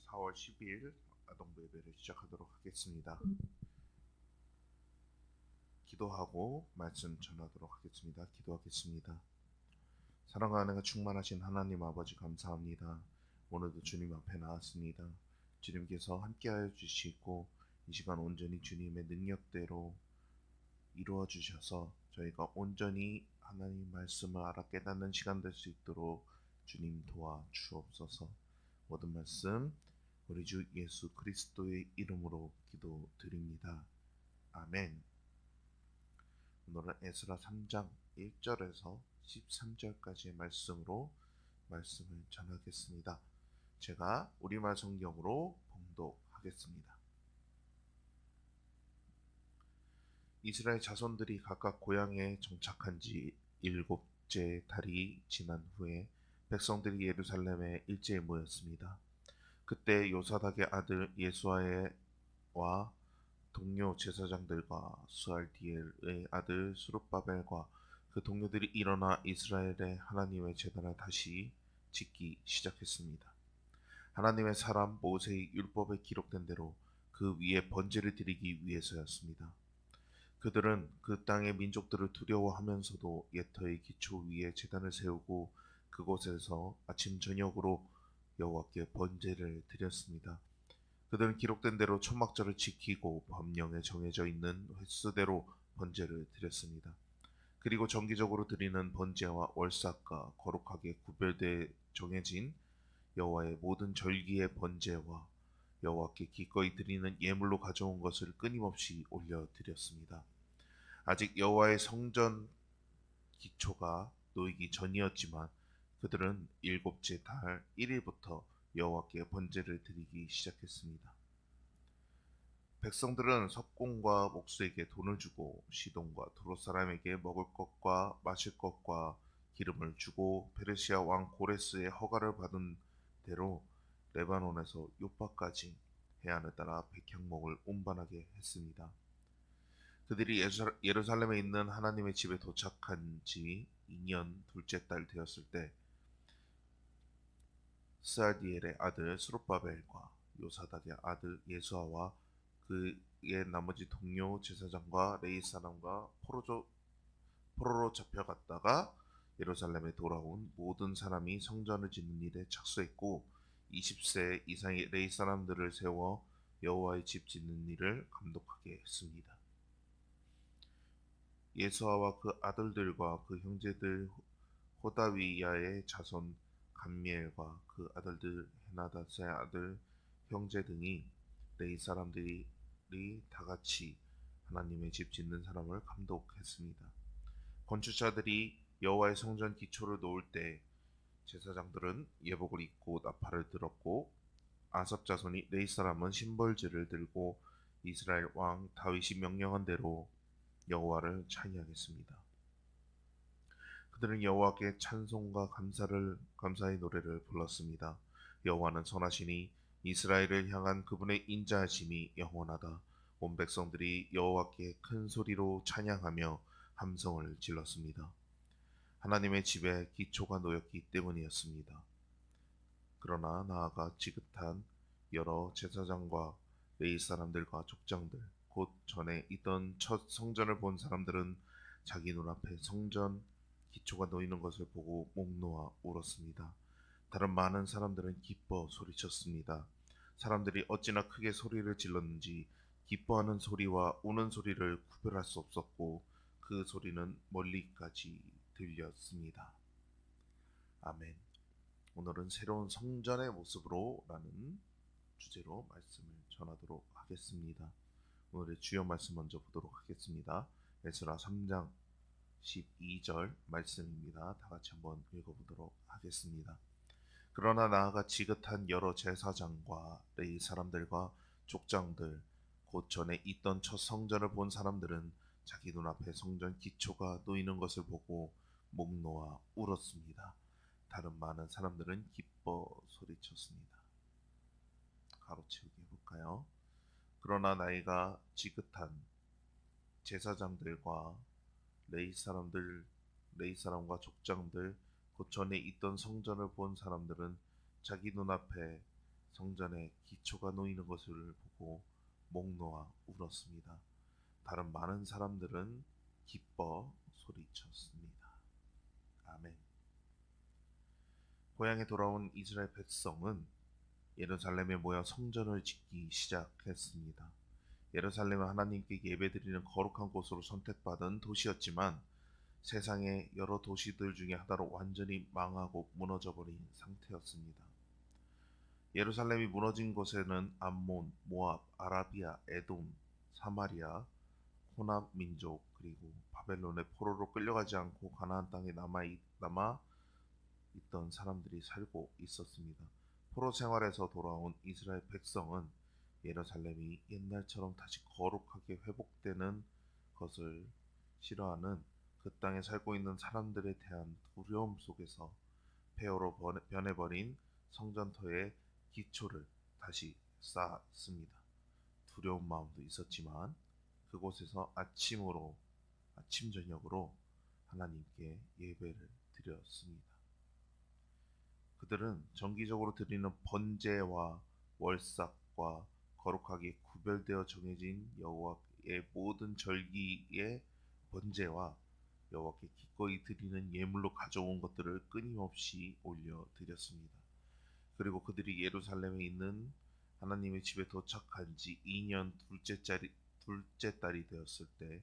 4월 10일 아동부 예배를 시작하도록 하겠습니다. 기도하고 말씀 전하도록 하겠습니다. 기도하겠습니다. 사랑과 은혜가 충만하신 하나님 아버지 감사합니다. 오늘도 주님 앞에 나왔습니다. 주님께서 함께하여 주시고 이 시간 온전히 주님의 능력대로 이루어 주셔서 저희가 온전히 하나님 말씀을 알아 깨닫는 시간 될 수 있도록 주님 도와 주옵소서. 모든 말씀 우리 주 예수 그리스도의 이름으로 기도드립니다. 아멘. 오늘은 에스라 3장 1절에서 13절까지의 말씀으로 말씀을 전하겠습니다. 제가 우리말 성경으로 봉독하겠습니다. 이스라엘 자손들이 각각 고향에 정착한 지 7째 달이 지난 후에 백성들이 예루살렘에 일제히 모였습니다. 그때 요사닥의 아들 예수아와 동료 제사장들과 스알디엘의 아들 스룹바벨과 그 동료들이 일어나 이스라엘의 하나님의 제단을 다시 짓기 시작했습니다. 하나님의 사람 모세의 율법에 기록된 대로 그 위에 번제를 드리기 위해서였습니다. 그들은 그 땅의 민족들을 두려워하면서도 옛터의 기초 위에 제단을 세우고 그곳에서 아침 저녁으로 여호와께 번제를 드렸습니다. 그들은 기록된 대로 초막절을 지키고 법령에 정해져 있는 횟수대로 번제를 드렸습니다. 그리고 정기적으로 드리는 번제와 월삭과 거룩하게 구별돼 정해진 여호와의 모든 절기의 번제와 여호와께 기꺼이 드리는 예물로 가져온 것을 끊임없이 올려드렸습니다. 아직 여호와의 성전 기초가 놓이기 전이었지만 그들은 7째 달 1일부터 여호와께 번제를 드리기 시작했습니다. 백성들은 석공과 목수에게 돈을 주고 시돈과 두롯 사람에게 먹을 것과 마실 것과 기름을 주고 페르시아 왕 고레스의 허가를 받은 대로 레바논에서 요파까지 해안을 따라 백향목을 운반하게 했습니다. 그들이 예루살렘에 있는 하나님의 집에 도착한 지 2년 둘째 달 되었을 때 스알디엘의 아들 스룹바벨과 요사닥의 아들 예수아와 그의 나머지 동료 제사장과 레위 사람과 포로로 잡혀갔다가 예루살렘에 돌아온 모든 사람이 성전을 짓는 일에 착수했고 20세 이상의 레위 사람들을 세워 여호와의 집 짓는 일을 감독하게 했습니다. 예수아와 그 아들들과 그 형제들 호다위야의 자손 감미엘과 그 아들들 헤나닷의 아들 형제 등이 레위 사람들이 다같이 하나님의 집 짓는 사람을 감독했습니다. 건축자들이 여호와의 성전 기초를 놓을 때 제사장들은 예복을 입고 나팔을 들었고 아삽 자손이 레위 사람은 심벌지를 들고 이스라엘 왕 다윗이 명령한 대로 여호와를 찬양했습니다. 그들은 여호와께 찬송과 감사의 노래를 불렀습니다. 여호와는 선하시니 이스라엘을 향한 그분의 인자하심이 영원하다. 온 백성들이 여호와께 큰 소리로 찬양하며 함성을 질렀습니다. 하나님의 집에 기초가 놓였기 때문이었습니다. 그러나 나아가 지긋한 여러 제사장과 레위 사람들과 족장들 곧 전에 있던 첫 성전을 본 사람들은 자기 눈앞에 성전 기초가 놓이는 것을 보고 목 놓아 울었습니다. 다른 많은 사람들은 기뻐 소리쳤습니다. 사람들이 어찌나 크게 소리를 질렀는지 기뻐하는 소리와 우는 소리를 구별할 수 없었고 그 소리는 멀리까지 들렸습니다. 아멘. 오늘은 새로운 성전의 모습으로 라는 주제로 말씀을 전하도록 하겠습니다. 오늘의 주요 말씀 먼저 보도록 하겠습니다. 에스라 3장 12절 말씀입니다. 다 같이 한번 읽어보도록 하겠습니다. 그러나 나아가 지긋한 여러 제사장과 레위 사람들과 족장들 곧 전에 있던 첫 성전을 본 사람들은 자기 눈앞에 성전 기초가 놓이는 것을 보고 목 놓아 울었습니다. 다른 많은 사람들은 기뻐 소리쳤습니다. 가로채우기 해볼까요? 그러나 나이가 지긋한 제사장들과 레위 사람과 족장들 곧 전에 있던 성전을 본 사람들은 자기 눈앞에 성전에 기초가 놓이는 것을 보고 목 놓아 울었습니다. 다른 많은 사람들은 기뻐 소리쳤습니다. 아멘. 고향에 돌아온 이스라엘 백성은 예루살렘에 모여 성전을 짓기 시작했습니다. 예루살렘은 하나님께 예배드리는 거룩한 곳으로 선택받은 도시였지만 세상의 여러 도시들 중에 하나로 완전히 망하고 무너져 버린 상태였습니다. 예루살렘이 무너진 곳에는 암몬, 모압, 아라비아, 에돔, 사마리아, 호납 민족 그리고 바벨론의 포로로 끌려가지 않고 가나안 땅에 남아 있던 사람들이 살고 있었습니다. 포로 생활에서 돌아온 이스라엘 백성은 예루살렘이 옛날처럼 다시 거룩하게 회복되는 것을 싫어하는 그 땅에 살고 있는 사람들에 대한 두려움 속에서 폐허로 변해버린 성전터의 기초를 다시 쌓았습니다. 두려운 마음도 있었지만 그곳에서 아침 저녁으로 하나님께 예배를 드렸습니다. 그들은 정기적으로 드리는 번제와 월삭과 거룩하게 구별되어 정해진 여호와의 모든 절기의 번제와 여호와께 기꺼이 드리는 예물로 가져온 것들을 끊임없이 올려 드렸습니다. 그리고 그들이 예루살렘에 있는 하나님의 집에 도착한 지 2년 둘째 달이 되었을 때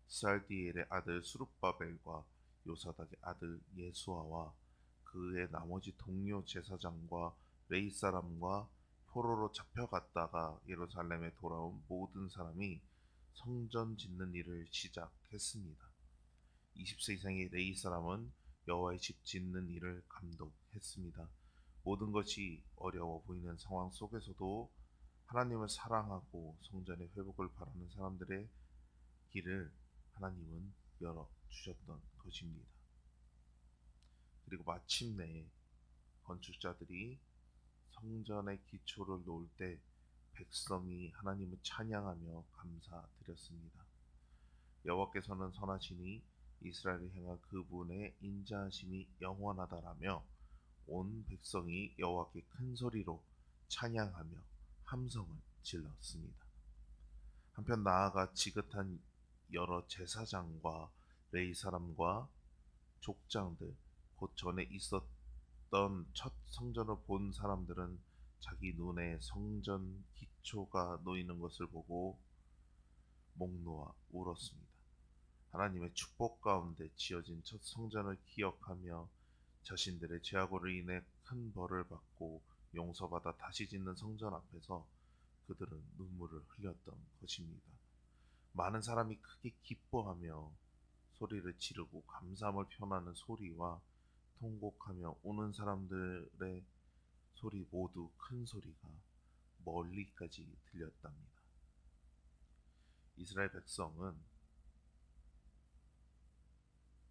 스알디엘의 아들 수룹바벨과 요사닥의 아들 예수아와 그의 나머지 동료 제사장과 레이 사람과 포로로 잡혀갔다가 예루살렘에 돌아온 모든 사람이 성전 짓는 일을 시작했습니다. 20세 이상의 레이 사람은 여호와의 집 짓는 일을 감독했습니다. 모든 것이 어려워 보이는 상황 속에서도 하나님을 사랑하고 성전의 회복을 바라는 사람들의 길을 하나님은 열어주셨던 것입니다. 그리고 마침내 건축자들이 성전의 기초를 놓을 때 백성이 하나님을 찬양하며 감사드렸습니다. 여호와께서는 선하시니 이스라엘을 향한 그분의 인자하심이 영원하다라며 온 백성이 여호와께 큰 소리로 찬양하며 함성을 질렀습니다. 한편 나아가 지긋한 여러 제사장과 레위 사람과 족장들, 곧 전에 있었던 첫 성전을 본 사람들은 자기 눈에 성전 기초가 놓이는 것을 보고 목 놓아 울었습니다. 하나님의 축복 가운데 지어진 첫 성전을 기억하며 자신들의 죄악으로 인해 큰 벌을 받고 용서받아 다시 짓는 성전 앞에서 그들은 눈물을 흘렸던 것입니다. 많은 사람이 크게 기뻐하며 소리를 지르고 감사함을 표현하는 소리와 통곡하며 우는 사람들의 소리 모두 큰 소리가 멀리까지 들렸답니다. 이스라엘 백성은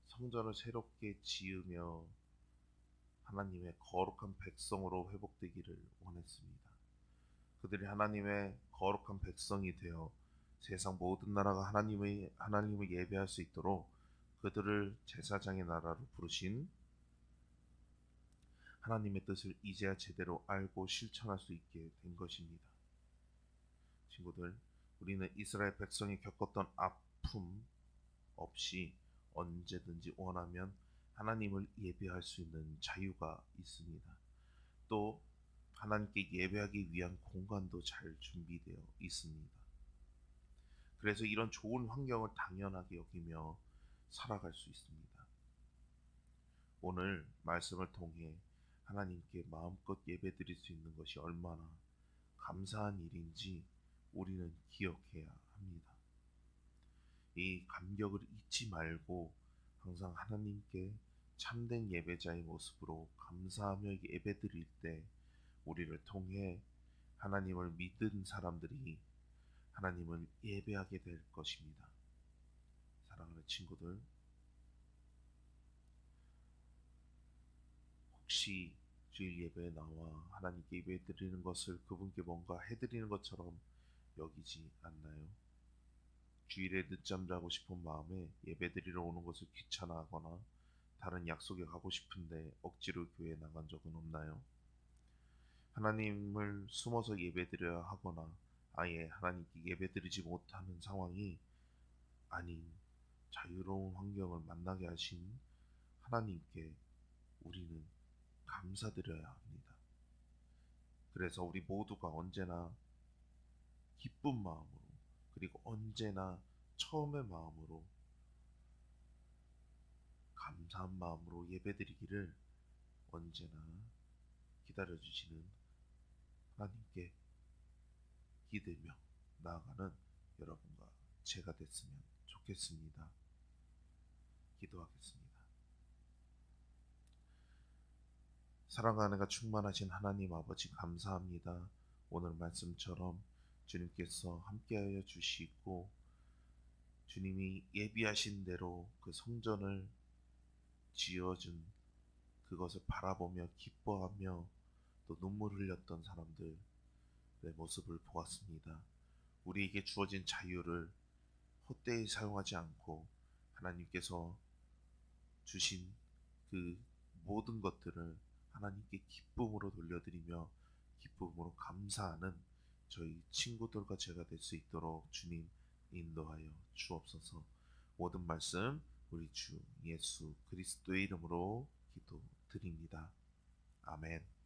성전을 새롭게 지으며 하나님의 거룩한 백성으로 회복되기를 원했습니다. 그들이 하나님의 거룩한 백성이 되어 세상 모든 나라가 하나님을 예배할 수 있도록 그들을 제사장의 나라로 부르신 하나님의 뜻을 이제야 제대로 알고 실천할 수 있게 된 것입니다. 친구들, 우리는 이스라엘 백성이 겪었던 아픔 없이 언제든지 원하면 하나님을 예배할 수 있는 자유가 있습니다. 또 하나님께 예배하기 위한 공간도 잘 준비되어 있습니다. 그래서 이런 좋은 환경을 당연하게 여기며 살아갈 수 있습니다. 오늘 말씀을 통해 하나님께 마음껏 예배드릴 수 있는 것이 얼마나 감사한 일인지 우리는 기억해야 합니다. 이 감격을 잊지 말고 항상 하나님께 참된 예배자의 모습으로 감사하며 예배드릴 때 우리를 통해 하나님을 믿은 사람들이 하나님을 예배하게 될 것입니다. 사랑하는 친구들, 혹시 주일 예배에 나와 하나님께 예배 드리는 것을 그분께 뭔가 해드리는 것처럼 여기지 않나요? 주일에 늦잠 자고 싶은 마음에 예배 드리러 오는 것을 귀찮아하거나 다른 약속에 가고 싶은데 억지로 교회에 나간 적은 없나요? 하나님을 숨어서 예배드려야 하거나 아예 하나님께 예배드리지 못하는 상황이 아닌 자유로운 환경을 만나게 하신 하나님께 우리는 감사드려야 합니다. 그래서 우리 모두가 언제나 기쁜 마음으로, 그리고 언제나 처음의 마음으로, 감사한 마음으로 예배드리기를 언제나 기다려주시는 하나님께 기대며 나아가는 여러분과 제가 됐으면 좋겠습니다. 기도하겠습니다. 사랑과 은혜가 충만하신 하나님 아버지, 감사합니다. 오늘 말씀처럼 주님께서 함께하여 주시고 주님이 예비하신 대로 그 성전을 지어준 그것을 바라보며 기뻐하며 또 눈물 흘렸던 사람들의 모습을 보았습니다. 우리에게 주어진 자유를 헛되이 사용하지 않고 하나님께서 주신 그 모든 것들을 하나님께 기쁨으로 돌려드리며 기쁨으로 감사하는 저희 친구들과 제가 될 수 있도록 주님 인도하여 주옵소서. 모든 말씀 우리 주 예수 그리스도의 이름으로 기도드립니다. 아멘.